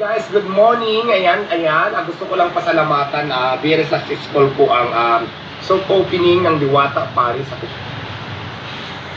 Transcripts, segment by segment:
Guys, good morning. Ayan. Gusto ko lang pasalamatan na very successful po ang soft opening ng Diwata Paris sa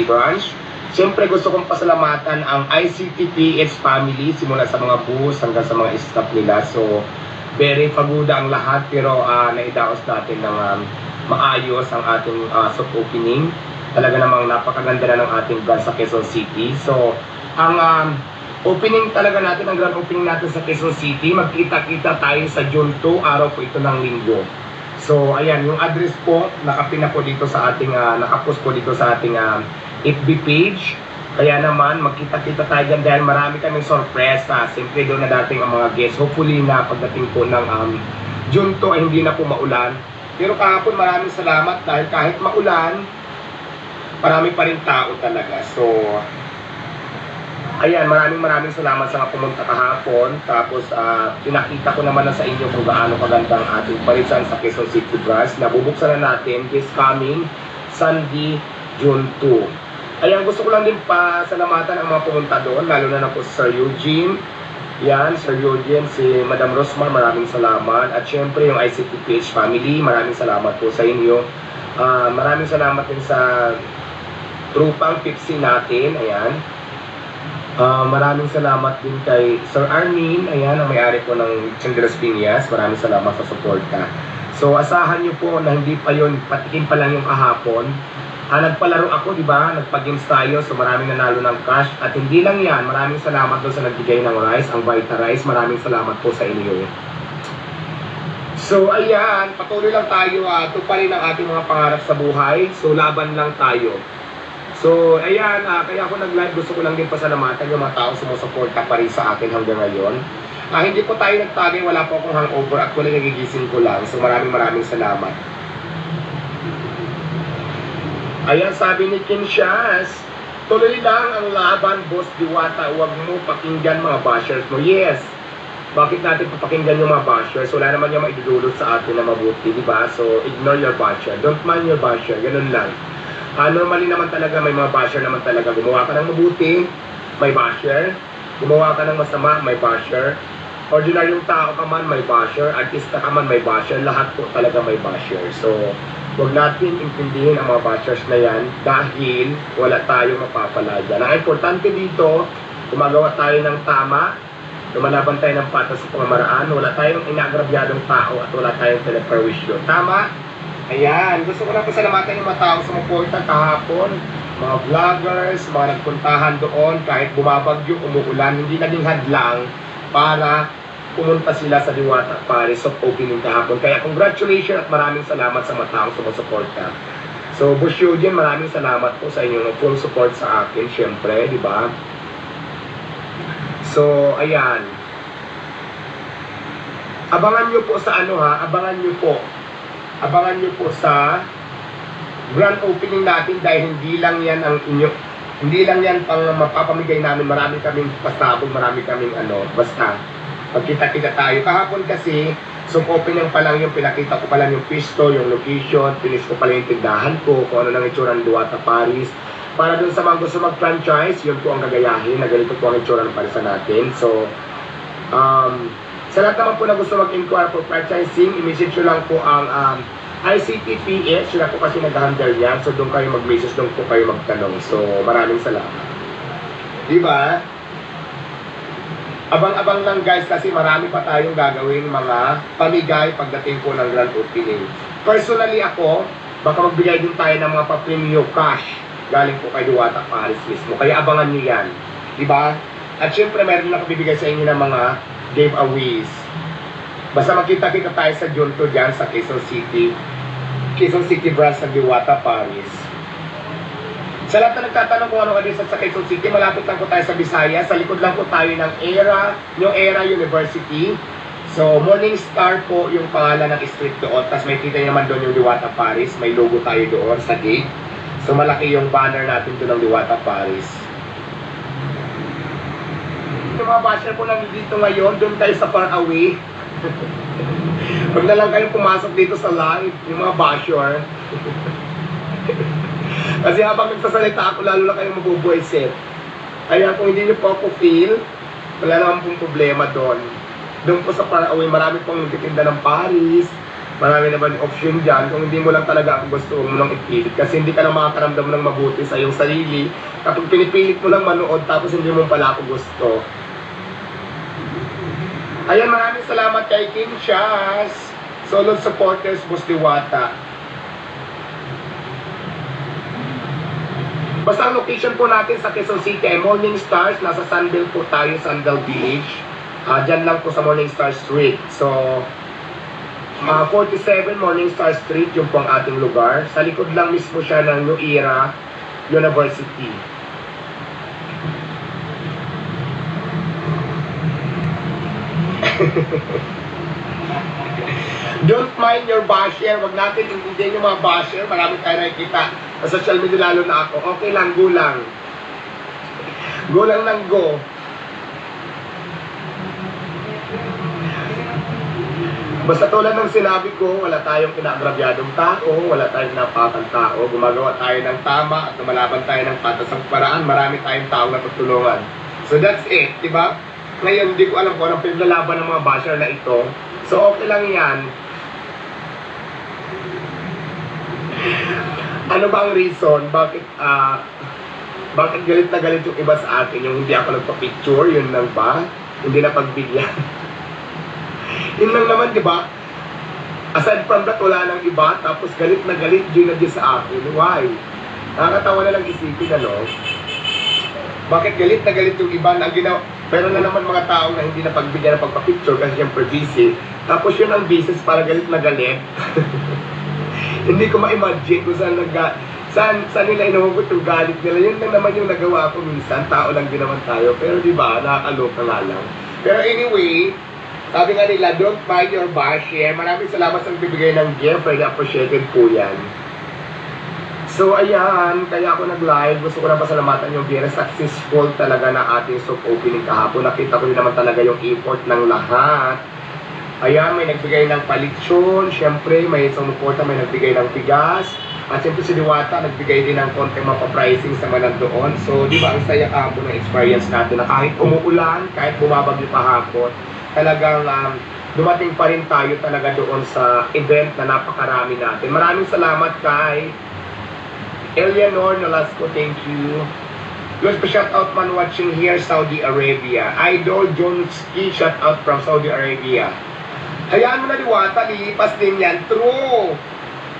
branch. Siyempre gusto kong pasalamatan ang ICTPH family simula sa mga bus hanggang sa mga staff nila. So, very paguda ang lahat pero naidaos natin ng maayos ang ating soft opening. Talaga namang napakaganda na ng ating branch sa Quezon City. So, ang opening talaga natin, ang grand opening natin sa Quezon City, magkita-kita tayo sa June 2, araw po ito ng linggo. So, ayan, yung address po, nakapin na po dito sa ating, nakapost po dito sa ating FB page. Kaya naman, magkita-kita tayo dyan dahil marami kaming sorpresa. Siyempre, doon na dating ang mga guests. Hopefully na pagdating po ng June 2 ay hindi na po maulan. Pero kahapon, maraming salamat dahil kahit maulan, marami pa rin tao talaga. So, ayan, maraming salamat sa mga pumunta kahapon. Tapos, pinakita ko naman na sa inyo kung gaano kaganda ang ating parisan sa Quezon City branch. Nabubuksan na natin this coming Sunday, June 2. Ayan, gusto ko lang din pasalamatan ang mga pumunta doon, lalo na po si Sir Eugene. Yan, Sir Eugene, si Madam Rosmar, maraming salamat. At syempre, yung ICTPH family, maraming salamat po sa inyo. Maraming salamat din sa trupang Pipsi natin. Ayan. Maraming salamat din kay Sir Armin, ayan, ang may-ari po ng Chandras Piñas. Maraming salamat sa suporta. So, asahan nyo po na hindi pa yun, patikin pa lang yung kahapon. Nagpalaro ako, di ba? Nagpag-games tayo, so maraming nanalo ng cash. At hindi lang yan, maraming salamat doon sa nagbigay ng rice, ang Vita Rice. Maraming salamat po sa inyo. So, ayan, patuloy lang tayo. Tuparin ang ating mga pangarap sa buhay. So, laban lang tayo. So, ayan, kaya ako nag-live, gusto ko lang din pasalamatan yung mga taong sumusuporta pa rin sa akin hanggang ngayon. Hindi po tayo nagtagay, wala po akong hangover, actually nagigising ko lang. So, maraming salamat. Ayan, sabi ni Kim Shaz, tuloy lang ang laban, Boss Diwata, huwag mo pakinggan mga bashers mo. Yes, bakit natin papakinggan yung mga bashers? Wala naman yung maidudulot sa atin na mabuti, di ba? So, ignore your basher. Don't mind your basher, ganun lang. Normally naman talaga may mga basher naman talaga. Gumawa ka ng mabuti, may basher. Gumawa ka ng masama, may basher. Ordinaryong tao ka man, may basher. Artista ka man, may basher. Lahat po talaga may basher. So, huwag natin intindihin ang mga bashers na yan dahil wala tayong mapapala dyan. Ang importante dito, gumagawa tayo ng tama, lumalaban tayo ng patas sa pamamaraan, wala tayong inagrabyadong tao at wala tayong teleperwisyo. Tama? Ayan, gusto ko na pasalamatan yung mga taong sumuporta kahapon, mga vloggers, mga nagpuntahan doon, kahit bumabagyo, umuulan, hindi naging hadlang para pumunta sila sa Diwata Paris soft opening kahapon. Kaya congratulations at maraming salamat sa mga taong sumusuporta. So, Boss Eugene, maraming salamat po sa inyong full support sa akin, syempre, di ba? So, ayan. Abangan nyo po sa abangan nyo po sa grand opening natin dahil hindi lang yan pang mapapamigay namin. Marami kaming pasabog, marami kaming basta pagkita-kita tayo. Kahapon kasi soft opening pa lang yung pinakita ko pa lang yung pisto, yung location, finish ko pa lang yung tindahan ko, kung ano nang itsura ng Diwata Paris. Para dun sa mga gusto mag-franchise, yun po ang gagayahin, na ganito po ang itsura ng parisan natin. So, sa lahat naman po na gusto mag-inquire for franchising, i-message nyo lang po ang ICTPH, sila po kasi nag-handle yan. So, doon kayo mag-message, doon po kayo magtanong. So, maraming salamat. Diba? Abang-abang lang guys kasi marami pa tayong gagawing mga pamigay pagdating po ng grand opening. Personally ako, baka magbigay din tayo ng mga pa-premium cash galing po kay Diwata Paris mismo. Kaya abangan nyo yan. Diba? At syempre meron lang ako bibigay sa inyo ng mga giveaways. Basta makita-kita tayo sa June 2 dyan sa Quezon City branch ng Diwata Paris. Sa lahat na nagtatanong kung ano ka din sa Quezon City, malapit lang po tayo sa Visayas. Sa likod lang po tayo ng New Era University. So, Morning Star po yung pangalan ng street doon. Tapos may kita naman doon yung Diwata Paris. May logo tayo doon sa gate. So, malaki yung banner natin doon ng Diwata Paris. Yung mga basher po lang dito ngayon, doon tayo sa far away. Huwag na lang kayong pumasok dito sa live, yung mga basher. Kasi habang nagsasalita ako, lalo na kayong mabubuisit. Kaya kung hindi nyo po ako feel, wala naman pong problema doon. Doon po sa Faraway, marami pong nagtitinda ng Paris. Marami naman option dyan. Kung hindi mo lang talaga ako gusto, huwag mo nang ipilit. Kasi hindi ka lang makakaramdam ng mabuti sa iyong sarili. Kapag pinipilit mo lang manood, tapos hindi mo pala ako gusto. Ayan, maraming salamat kay Kim Chas. Solid supporters, Boss Diwata. Basta ang location po natin sa Quezon City ay Morning Stars. Nasa Sandal po tayo, Sandal Village. Dyan lang po sa Morning Star Street. So, 47 Morning Star Street, yung po ang ating lugar. Sa likod lang mismo siya ng New Era University. Don't mind your basher. Wag natin intindihin yung mga basher. Marami tayo nakikita sa social media, lalo na ako. Okay lang, go lang. Go lang ng go. Basta tulad ng sinabi ko, wala tayong kinaagrabyadong tao, wala tayong napakang tao, gumagawa tayo ng tama at lumalaban tayo ng patas ang paraan, marami tayong tao na tutulungan. So that's it, di ba? Ngayon, hindi ko alam kung anong pinaglalaban ng mga basher na ito. So okay lang yan. Ano ba ang reason? Bakit galit na galit yung iba sa akin? Yung hindi ako nagpa-picture, yun lang ba? Hindi na pagbigyan. Yun lang naman, di ba? Aside from that, wala nang iba, tapos galit na galit yun na sa akin. Why? Nakakatawa na lang isipin, ano? Bakit galit na galit yung iba na ginawa? Pero na naman mga tao na hindi na pagbigyan ng pagpa-picture kasi siyempre busy. Tapos yun ang business para galit na galit. Hindi ko ma-imagine kung saan nila inuhugot yung galit nila. Yun lang naman yung nagawa ko minsan. Tao lang din naman tayo. Pero di ba, nakakaloka nga lang. Pero anyway, sabi nga nila, don't mind your basher. Maraming salamat sa nagbibigay ng gift. Very appreciated po yan. So ayan, kaya ako nag-live. Gusto ko na pasalamatan yung very successful talaga na ating soft opening kahapon. Nakita ko din naman talaga yung effort ng lahat. Ayan, may nagbigay ng palitsyon. Siyempre, may sumuporta, may nagbigay ng bigas. At siyempre si Diwata, nagbigay din ng konting mapa-pricing sa mga nandoon. So, di ba, ang saya kahapon ng experience natin na kahit umuulan, kahit bumabagyo pahapon, talagang dumating pa rin tayo talaga doon sa event na napakarami natin. Maraming salamat kay Eleanor Nolasco, thank you. Yung shout out man watching here, Saudi Arabia. Idol Jonski, shout out from Saudi Arabia. Hayaan mo na Diwata, lilipas din yan. True!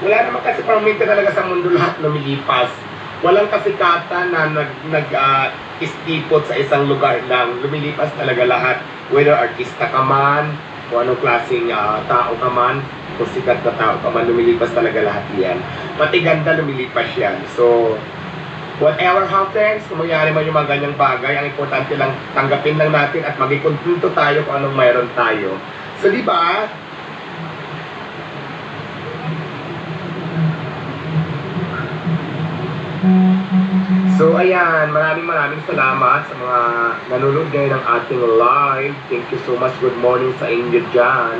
Wala naman kasi permanente talaga sa mundo lahat lumilipas. Walang kasikatan na nag-istipot sa isang lugar lang. Lumilipas talaga lahat. Whether artista ka man, o anong klaseng tao ka man, kung sikat na tao ka man, lumilipas talaga lahat yan. Pati ganda lumilipas yan. So, whatever happens, kung mangyari man yung mga ganyang bagay, ang importante lang, tanggapin lang natin at maging kontento tayo kung anong mayroon tayo. So, di ba? So, ayan, maraming salamat sa mga nanonood ngayon ng ating live. Thank you so much. Good morning sa inyo dyan.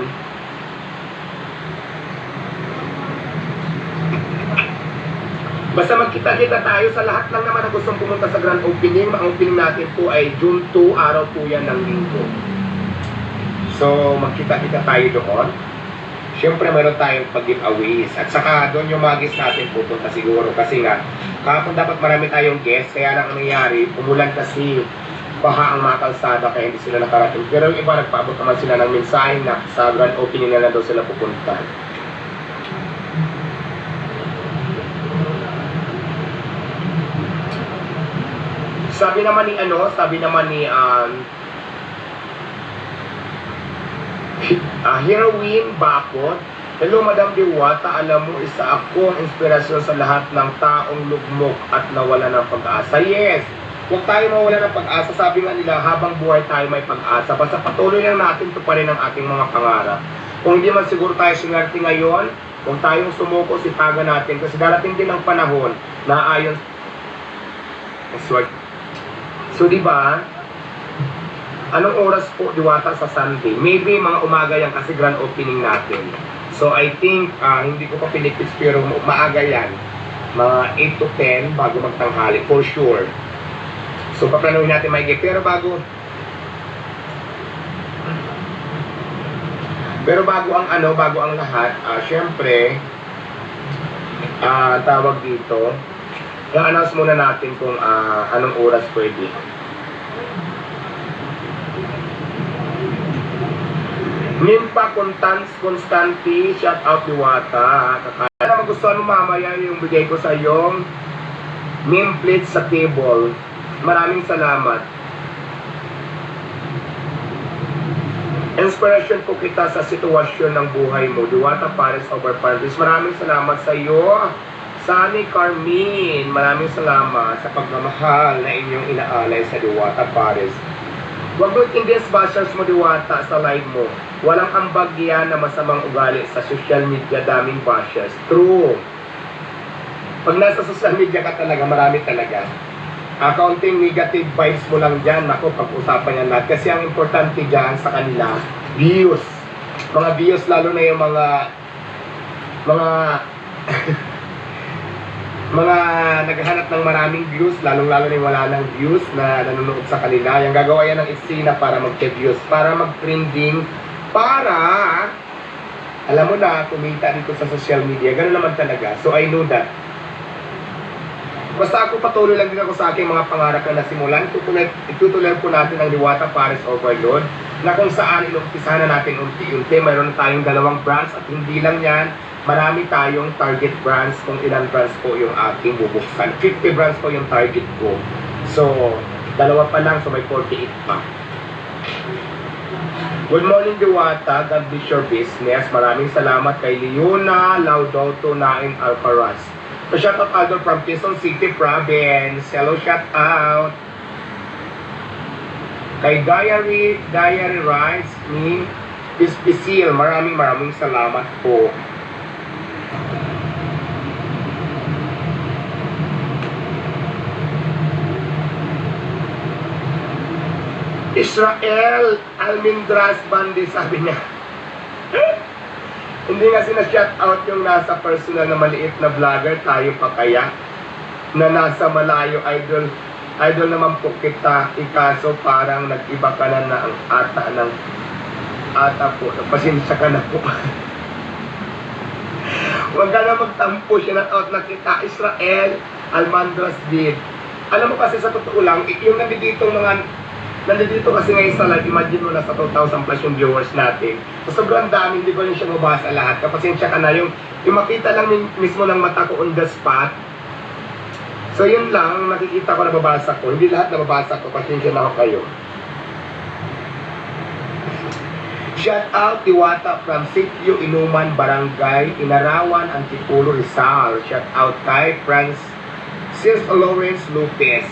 Basta magkita-kita tayo sa lahat lang naman na gustong pumunta sa grand opening. Ang opening natin po ay June 2, araw po yan ng linggo. So, magkita-kita tayo doon. Siyempre, meron tayong pag-giveaways. At saka, doon yung mga guests natin pupunta siguro. Kasi nga, kahapon dapat marami tayong guests. Kaya lang ang nangyari, umulan kasi baha ang mga kalsada kaya hindi sila nakarating. Pero yung iba, nagpaabot naman sila ng mensahe na sa grand opening na daw sila pupunta. Sabi naman ni Heroine Bakot, hello Madam Diwata, alam mo isa ako ang inspirasyon sa lahat ng taong lugmok at nawala ng pag-asa. Yes, huwag tayo mawala ng pag-asa. Sabi nga nila, habang buhay tayo may pag-asa. Basta patuloy lang natin tuparin ang ating mga pangarap. Kung hindi man siguro tayo sinwerte ngayon, kung tayong sumuko, sipagan natin. Kasi darating din ang panahon na ayon so diba, anong oras po Diwata sa Sunday? Maybe mga umaga yan kasi grand opening natin. So I think, hindi ko pa pinipits pero maaga yan. Mga 8 to 10 bago magtanghali, for sure. So paplanuhin natin maigi. Pero bago Pero bago ang lahat, syempre, tawag dito, i-announce muna natin kung anong oras pwede. Nimpa Constanti, shout out Diwata. Kaya naman gustuhan mo mamaya yung bigay ko sa yung name plate sa table. Maraming salamat. Inspiration po kita sa sitwasyon ng buhay mo. Diwata Pares over Paris. Maraming salamat sa iyo. Sunny Carmine, maraming salamat sa pagmamahal na inyong inaalay sa Diwata Pares. Huwag mo itindihan bashers mo Diwata sa live mo. Walang ambag yan na masamang ugali sa social media, daming bashers. True. Pag nasa social media ka talaga, marami talaga. Counting negative vibes mo lang dyan, ako, pag-usapan yan lahat. Kasi ang importante dyan sa kanila, views. Mga views, lalo na yung mga mga naghahanap ng maraming views, lalong-lalo na yung wala ng views na nanonood sa kanila. Yung gagawa yan ng eksena para mag-views, para mag-trending, para, alam mo na, kumita dito sa social media. Ganun naman talaga. So, I know that. Basta ako patuloy lang din ako sa aking mga pangarap na nasimulan. Itutuloy po natin ang Diwata Pares Overload na kung saan inumpisa na natin unti-unti. Mayroon tayong 2 brands at hindi lang yan. Marami tayong target brands kung ilang brands po yung aking bubuksan. 50 brands po yung target ko. So, 2 pa lang, so may 48 pa. Good morning, Diwata. God bless your business. Maraming salamat kay Leona Laudoto Nain Alcaraz. So, shout out Aldo from Quezon City Province. Hello, shout out. Kay Diary Rice ni Pispisil. Maraming salamat po. Israel Almindras Bandi, sabi niya. Hindi nga sina-shout out yung nasa personal na maliit na vlogger, tayo pa kaya? Na nasa malayo, idol naman po kita, ikaso parang nag-iba ka na ang ata po. Pasensya ka na po. Huwag ka na magtampo, shout out na kita, Israel Almindras did. Alam mo kasi sa totoo lang, yung nandito kasi ngayon sa live, imagine mo na sa 2,000 plus yung viewers natin. So, sobrang dami, hindi ko rin siya mabasa lahat. Kapasensya ka na, yung makita lang mismo ng mata ko on the spot. So, yun lang, nakikita ko na babasa ko. Hindi lahat na babasa ko, pasensya na ako kayo. Shout out Diwata from Sitio Inuman, Barangay Inarawan, Antipolo, Rizal. Shout out kay Francis Lawrence Lopez.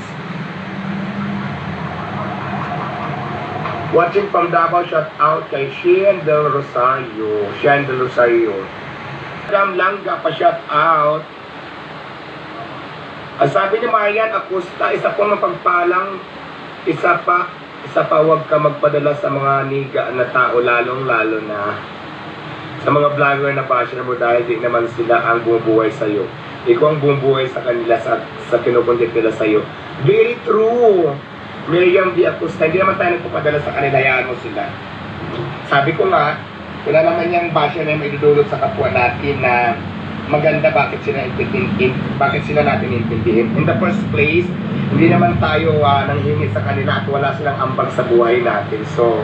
Watching from Davao, shout out kay Shane Del Rosario. Madam Langga pa shout out. Sabi ni Marian Acosta, isa pong mapagpalang, isa pa wag ka magpadala sa mga niga na tao, lalong-lalo na sa mga vlogger na basher mo dahil di naman sila ang bumubuhay sa'yo. Ikaw ang bumubuhay sa kanila sa kinukuntit nila sa'yo. Very true! Miriam D. Acosta, hindi naman tayo nagpapadala sa kanila, hayaan mo sila. Sabi ko nga, wala naman yung basher na may idudulot sa kapwa natin na maganda, bakit sila natin intindihin. In the first place, hindi naman tayo nanghingi sa kanila at wala silang ambag sa buhay natin. So,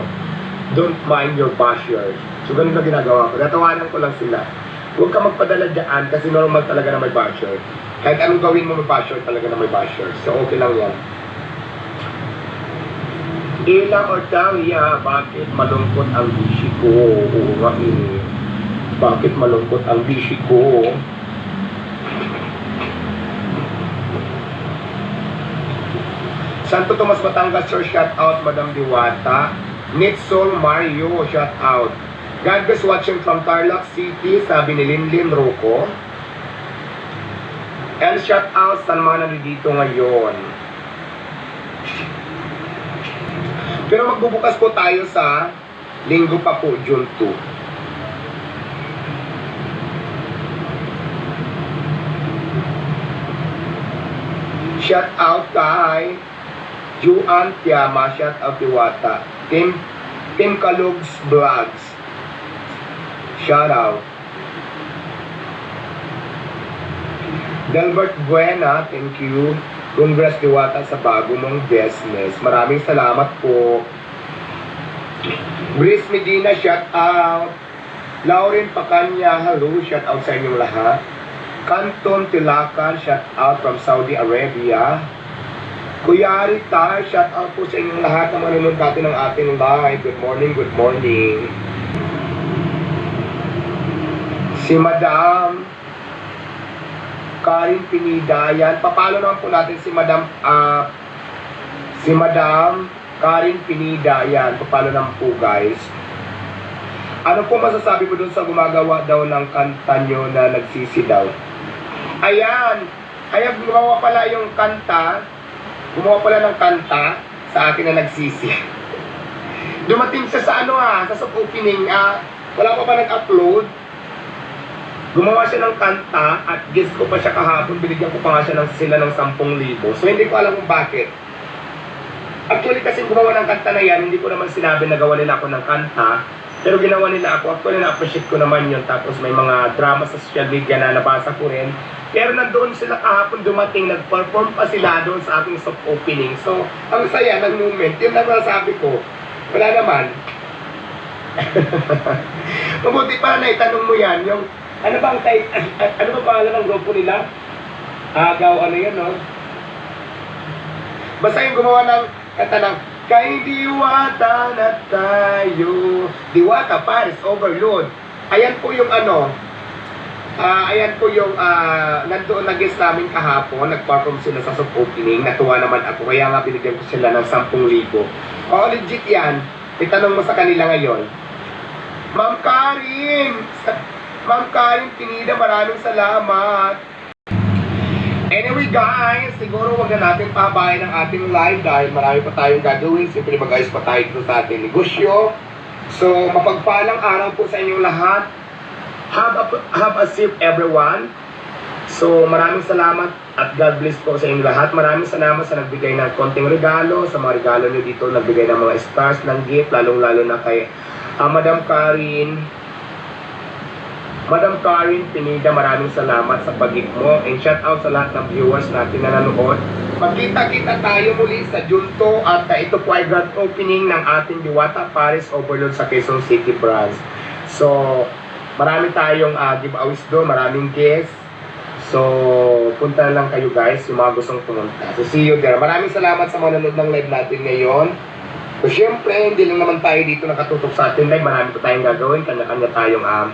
don't mind your bashers. So, ganun na ginagawa ko. Natawanan ko lang sila. Huwag ka magpadala dyan kasi normal talaga na may basher. Kahit anong gawin mo, may basher talaga na may basher. So, okay lang yan. Ila Ortalia, bakit malungkot ang bishi ko? Oo nga eh. Bakit malungkot ang bishi ko? Santo Tomas Batangas, sir, shout out Madam Diwata. Nitsol Mario, shout out. God bless watching from Tarlac City, sabi ni Linlin Rocco. And shout out saan mga nandito ngayon. Pero magbubukas po tayo sa linggo pa po, June 2. Shout out kay Juan Tiama, shout out Diwata. Team Kalugs Vlogs. Shout out. Delbert Buena, thank you. Congrats Diwata sa bago mong business. Maraming salamat po. Brice Medina, shout out. Lauren Pacanya, hello, shout out sa inyong lahat. Canton Tilacan, shout out from Saudi Arabia. Kuya Rita, shout out po sa inyong lahat na manunod natin ng ating live. Good morning, good morning. Si Madam Karin Pinida, yan. Papalo naman po natin si Madam Karin Pinida, yan. Papalo naman po guys. Ano po masasabi mo dun sa gumagawa daw ng kanta nyo na nagsisi daw? Ayan, gumawa pala yung kanta. Gumawa pala ng kanta sa akin na nagsisi. Dumating siya sa sa soft opening. Wala pa nag-upload. Gumawa siya ng kanta at guest ko pa siya kahapon. Binigyan ko pa nga siya sila ng 10,000. So hindi ko alam kung bakit. Actually kasi gumawa ng kanta na yan, hindi ko naman sinabi na gawa nila ako ng kanta. Pero ginawa nila ako. Actually na-appreciate ko naman yun. Tapos may mga drama sa social media na nabasa ko rin. Pero nandoon sila kahapon dumating, nag-perform pa sila doon sa aking soft opening. So, ang saya ng moment. Yun lang nasabi ko. Wala naman. Mabuti pala na itanong mo yan. Yung, ano ba pangalan ng grupo nila? Agaw, ano yun, no? Basta yung gumawa ng kanta ng Kay Diwata na tayo. Diwata, Paris, Overload. Ayan po yung nandoon na guest namin kahapon, nag-perform sila sa soft opening, natuwa naman ako, kaya nga binigyan ko sila ng 10,000. Oo, legit yan. Itanong mo sa kanila ngayon. Ma'am Karin Pinida, maraming salamat. Anyway guys, siguro wag na natin pahabayan ang ating live dahil marami pa tayong gagawin. Siyempre mag-ayos pa tayo dito sa ating negosyo. So, mapagpalang araw po sa inyong lahat. Have a safe everyone. So, maraming salamat at God bless po sa inyong lahat. Maraming salamat sa nagbigay ng konting regalo. Sa mga regalo nyo dito, nagbigay ng mga stars, ng gift, lalong-lalo na kay Madam Karin Pinida, maraming salamat sa pag-gift mo. And shout out sa lahat ng viewers natin na nanonood. Magkita-kita tayo muli sa Junto at ito po ay grand opening ng ating Diwata Paris Overload sa Quezon City branch. So, marami tayong giveaways doon, maraming guests. So, punta lang kayo guys, yung mga gustong pumunta. So, see you there. Maraming salamat sa mga nanonood ng live natin ngayon. So, syempre, hindi lang naman tayo dito nakatutok sa ating live. Marami pa tayong gagawin. Kanya-kanya tayong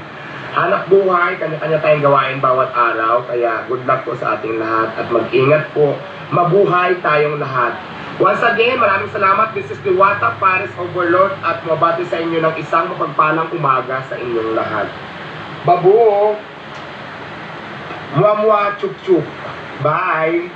hanap buhay, kanya-kanya tayong gawain bawat araw. Kaya good luck po sa ating lahat at mag-ingat po. Mabuhay tayong lahat. Once again, maraming salamat. This is Diwata Paris Overlord at mabati sa inyo ng isang mapagpalang umaga sa inyong lahat. Babu! Muamua chup chup. Bye!